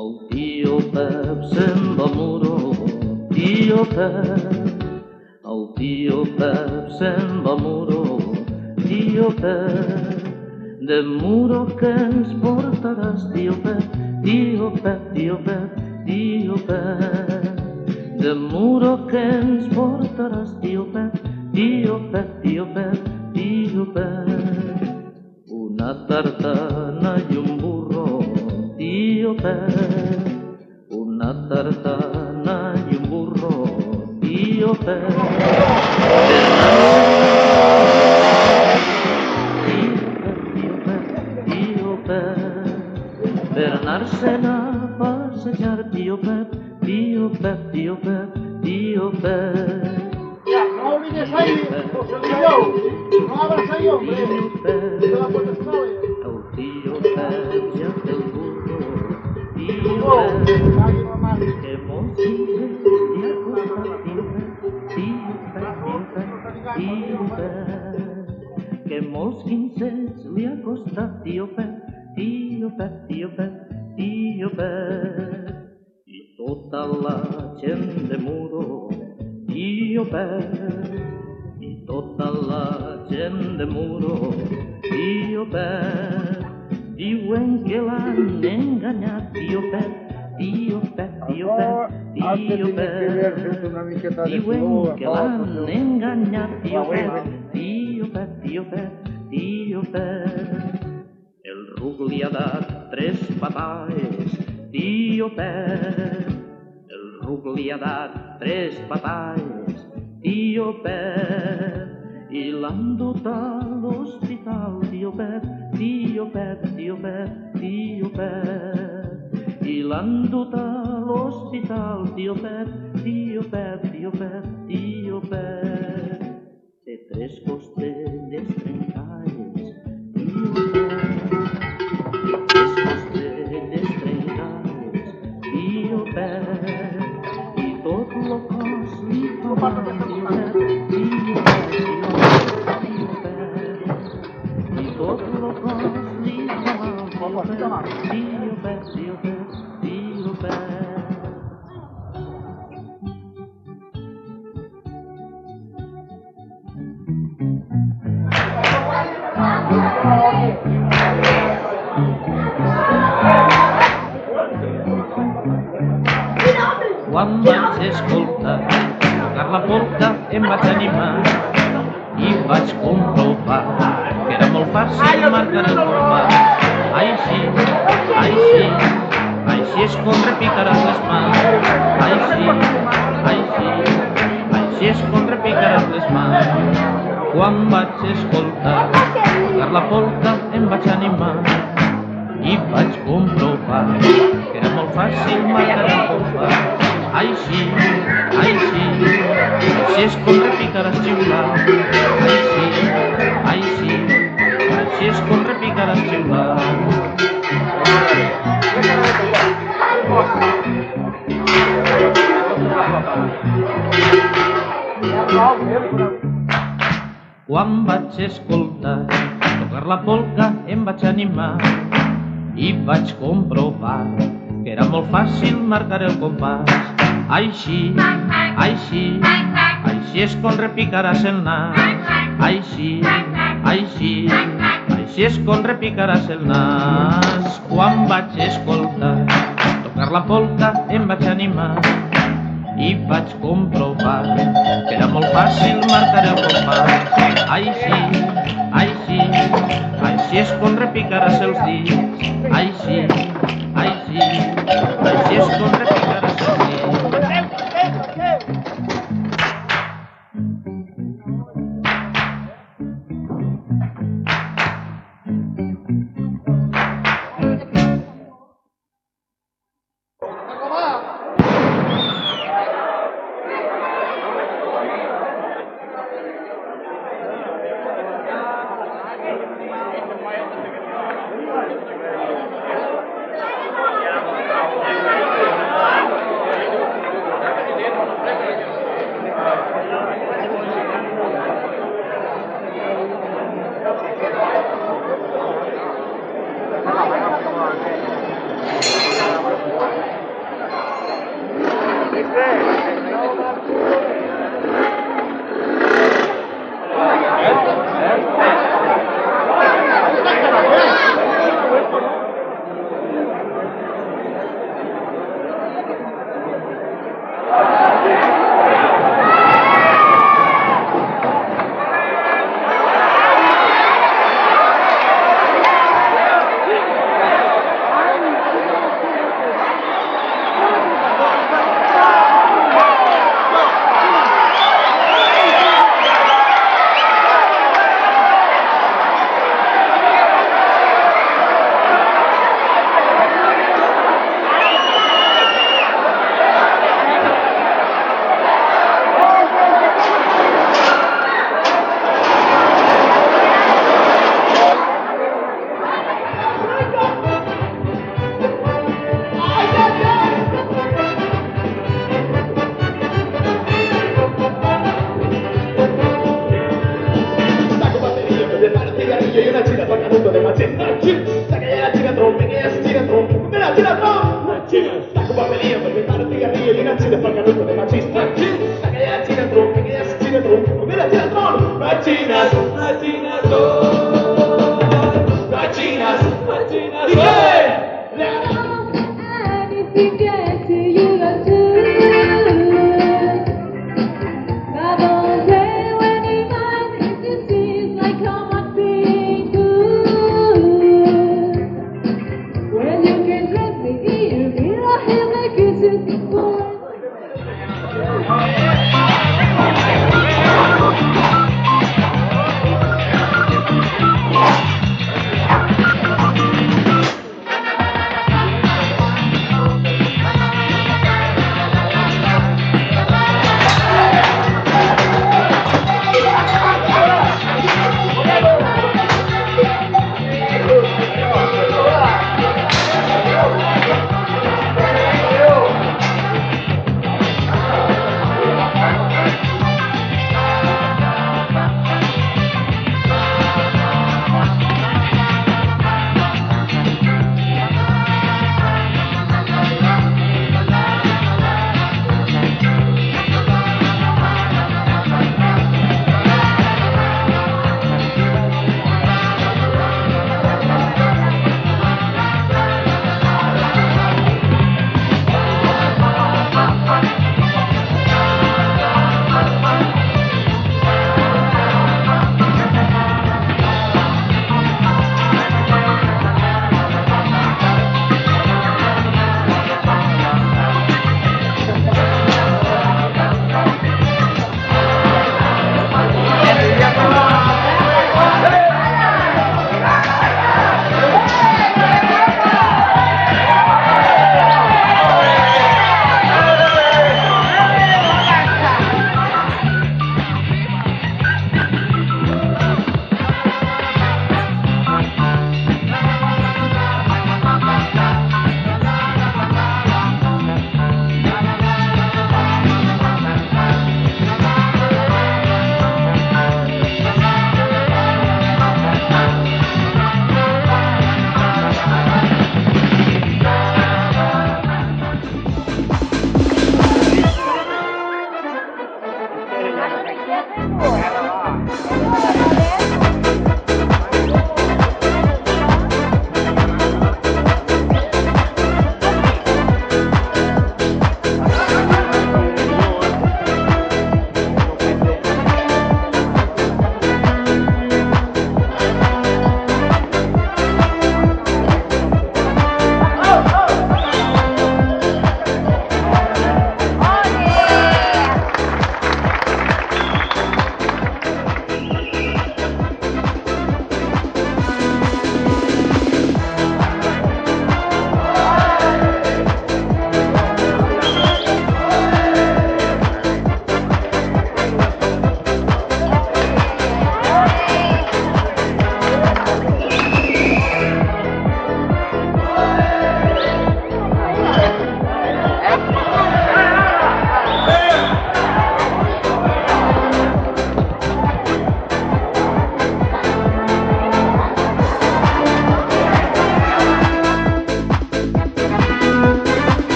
El tio Pep se'n va muro, tio Pep. El tio Pep se'n va muro, tio Pep. De muro que ens portaràs, tio Pep, tio Pep, tio Pep, tio Pep. De muro que ens portaràs, tio Pep, tio Pep, tio Pep, tio Pep. Una tartana i un burro, tio Pep. Una tartana i un burro, tio Pep. Tio Pep, tio Pep. Per anar-se'n a passejar, tio Pep, tio Pep, tio Pep, tio Pep. No olvides ahí, José Luis, no abras ahí, hombre. El tio Pep ja té el burro, tio Pep. Que molts quinzets li ha costat, tio Pep, tio Pep, tio Pep. Que molts quinzets li ha costat, tio Pep, tio Pep, tio Pep, tio Pep. I tota la gent de Muro, tio Pep. I tota la gent de Muro, tio Pep. Diuen que l'han enganyat, tio Pep, tio Pep, tio Pep, tio Pep. Diuen que l'han enganyat, tio Pep, tio Pep, tio Pep, tio Pep. El ruc li ha dat 3 patades, tio Pep. El ruc li ha dat 3 patades, tio Pep. I l'han dut a l'hospital, tio Pep, tio Pep, tio Pep, tio Pep. I l'han dut a l'hospital, tio Pep, tio Pep, tio Pep, tio Pep. Té 3 costelles trencades, tio Pep. Té 3 costelles trencades, tio Pep. I tot lo cos li fa mal, tio Pep, tio Pep, tio Pep. I tot lo cos li fa mal, tio Pep, tio Pep, tio Pep, tio Pep. Quan vaig escoltar tocar la polca em vaig animar i vaig comprovar que era molt fàcil marcar el compàs. Així és com repicaràs les mans. Així és com repicaràs les mans. Quan vaig escoltar tocar la polca em vaig animar i vaig comprovar que era molt fàcil marcar el compàs. Així és com repicaràs xiulant. Així és com repicaràs xiulant. Quan vaig escoltar tocar la polca em vaig animar i vaig comprovar que era molt fàcil marcar el compàs. Així és com repicaràs el nas. Així és com repicaràs el nas. Quan vaig escoltar tocar la polca em vaig animar i vaig comprovar que era molt fàcil marcar el compàs. Així és com repicaràs els dits. Així és com repicaràs els dits. to get to you too. I don't care when you find it seems like I'm not being good. When you can trust me, you feel I have my kisses before.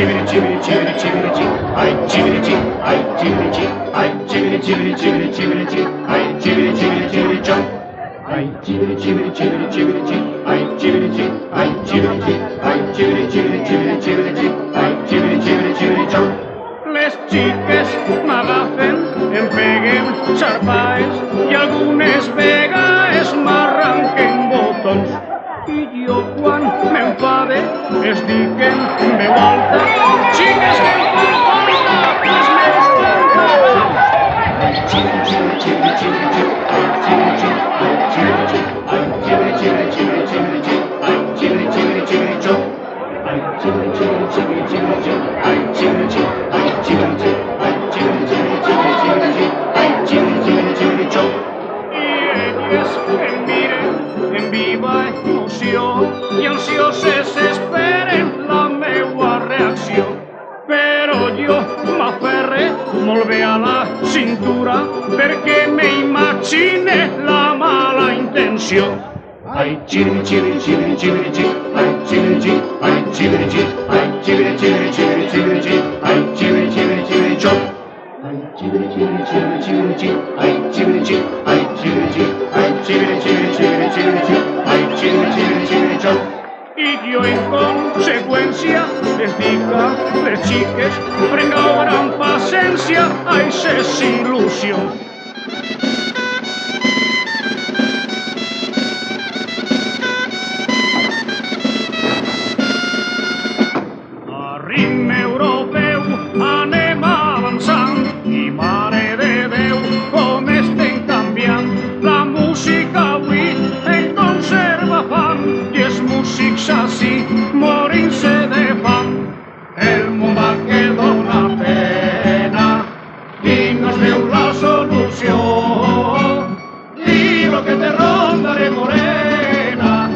chibiri chibiri chibiri chibiri chi, ay chibiri chi, ay chibiri chi, ay chibiri chibiri chibiri chibiri chi, ay chibiri chibiri chibiri chon. Ay chibiri chibiri chibiri chibiri chi, ay chibiri chi, ay chibiri chi, ay chibiri chibiri chibiri chibiri chi, ay chibiri chibiri chibiri chon. Les xiques m'agafen, em peguen xarpaes i algunes vegades m'arranquen botons. I jo quan m'enfade es diquen en veu alta, xiques que em fan falta els meus pantalons. Ai xibiri xibiri xibiri xibiri xibiri, ai xibiri xibiri, ai xibiri xibiri, ai xibiri xibiri xibiri xibiri, ai xibiri xibiri xibiri xo. Ay chibiri chibiri chibiri chibiri chi, ay chibiri chi, ay chibiri chi, ay chibiri chibiri chibiri chibiri chi, ay chibiri chibiri chibiri cho. I elles em miren en viva emoció i ansioses esperen la meua reacció. Però jo m'aferre molt bé a la cintura perquè m'imagine la mala intenció. Ay chibiri chibiri chibiri chibiri chi, ay chibiri chi, ay chibiri chi, ay chibiri chibiri chibiri chibiri chi, ay chibiri chibiri chibiri cho. Ay chibiri chibiri chibiri chibiri chi, ay chibiri chi, ay chibiri chi, ay chibiri chibiri chibiri chibiri chi, ay chibiri chibiri chibiri cho. I jo en conseqüència les dic a les xiques prengueu gran paciència a eixes il·lusions. Ritme europeu anem avançant i mare de Déu com estem canviant. La música avui en conserva fam i els músics així morint-se de fam. El món va que dona pena i no es veu la solució. I lo que te rondaré morena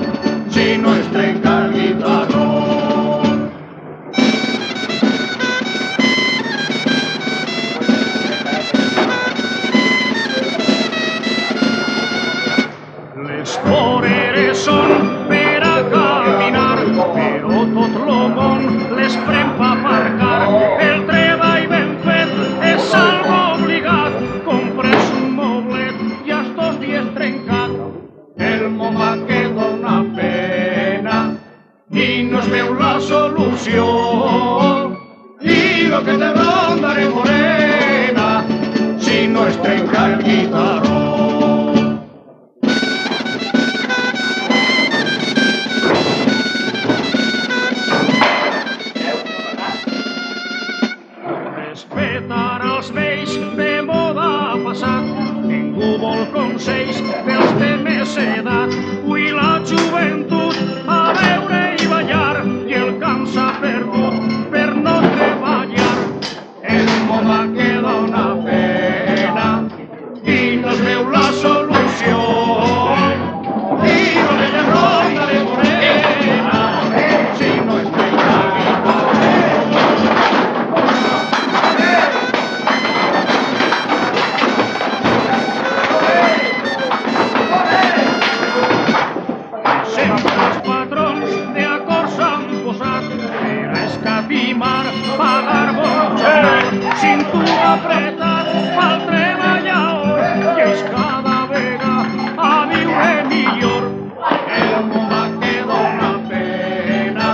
si no es trenca el guitarró. Les voreres són per a caminar, però tot lo món les pren pa aparcar. El treball ben fet és algo obligat, compres un moblet i els 2 dies trencat. El món va que dona pena i no es veu la solució. I lo que te rondaré morena si no es trenca el guitarró. Respetar els vells de moda passat, ningú vol consells dels de més edat. Avui la joventut a veure i ballar i el camp s'ha perdut per no treballar. El món va que dona pena i no es veu la solució. I no me ne rondaré morena si no es trenca el guitarró. Sempre els patrons d'acords han posat per a escatimar, pagar bon sou, cintura apretat pel treballador i ells cada vegada a viure millor. El món va que dona pena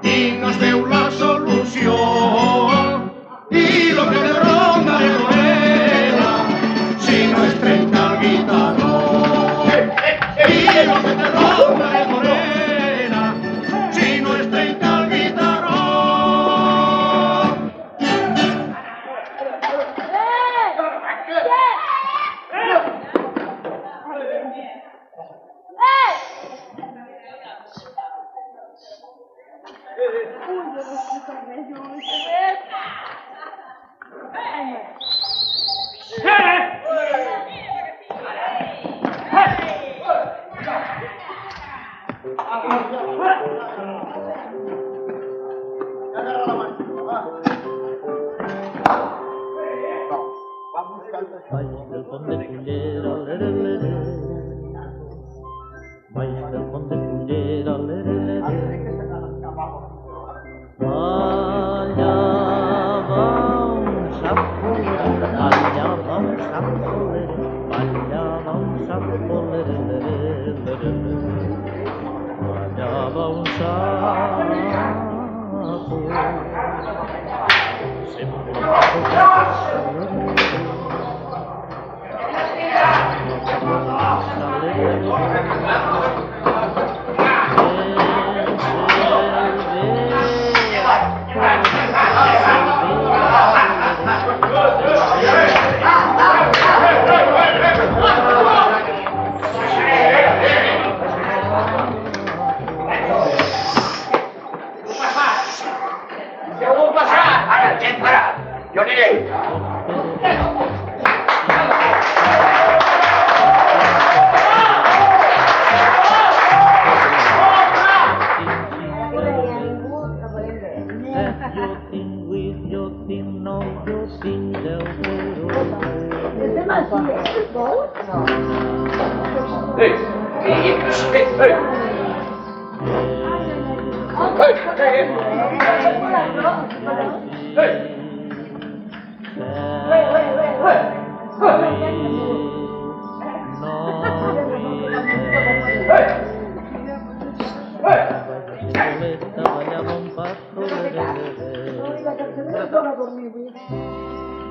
i no es veu la solució. I lo que te rondaré morena si no es trenca el guitarró. I lo que te rondaré morena si no es trenca el guitarró. Baila el fondo de cullera, lere, lere. Baila el fondo de cullera, lere, lere. Baila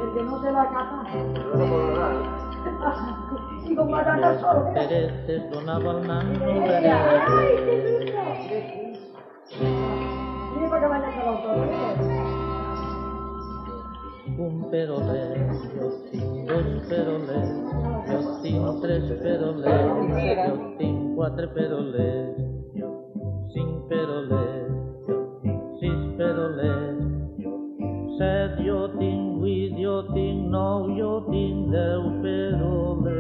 Perché non se la capa. Si con guardare solo. Perette suonava il nanno. Vieni per cavallo anche l'auto. Un perolé, yo tinc dos perolés, yo tinc tres perolés, yo tinc quatre perolés, yo tinc cinc perolés, yo tinc sis perolés, jo tinc set, jo tinc vuit, jo tinc nou, jo tinc 10 perolés.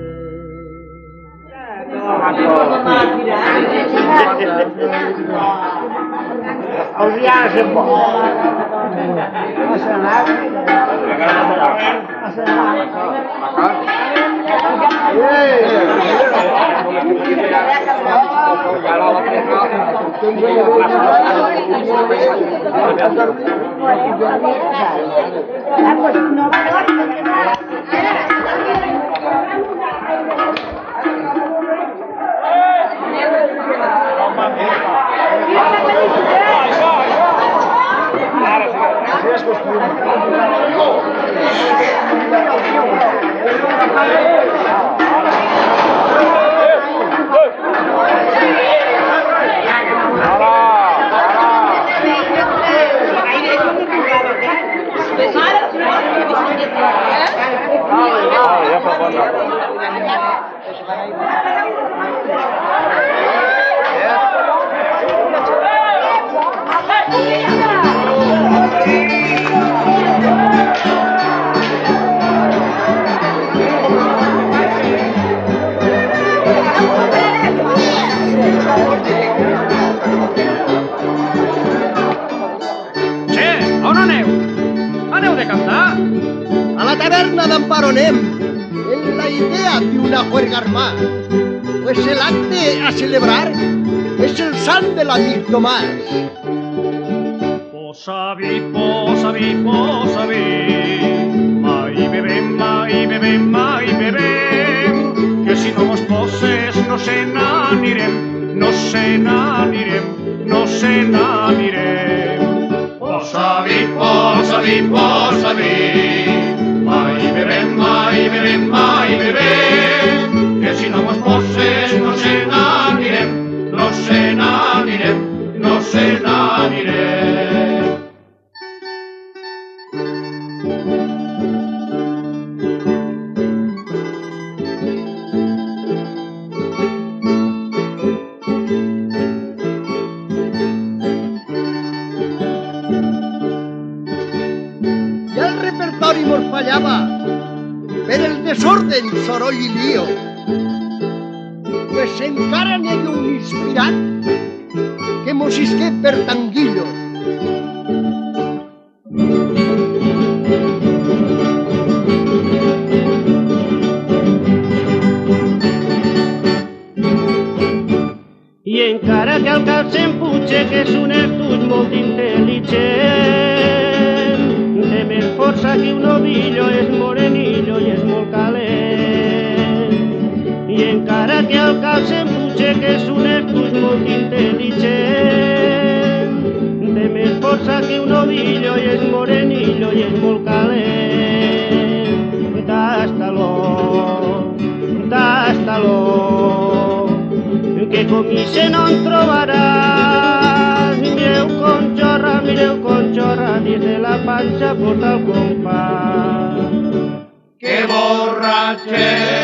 En la idea de una juerga armada, pues el acte a celebrar es el San de l'amic Tomàs. Posa-vi, posa-vi, posa-vi, mai bebem, mai bebem, mai bebem, que si no mos poses no se n'anirem, no se n'anirem, no se n'anirem. Posa-vi, posa-vi, posa-vi, mai bebem, mai bebem, mai bebem, que si no mos poses no se n'anirem, no se n'anirem, no se n'anirem. Ja el repertori mos fallava per el desorden, soroll i lío. Pues encara n'hi ha un inspirat que mos isqué per tanguillo. I encara que el cap s'emputxa, que és un estudi molt intel·ligent, té més força que un ovillo, és morenillo i és molt calent. I encara que el cap s'emputxa, que és un estudi molt intel·ligent, té més força que un ovillo i és morenillo i és molt calent. Tasta-lo, que com ixe no en trobaràs. Mireu conxorra, dins de la panxa porta el compàs. Que borratxer!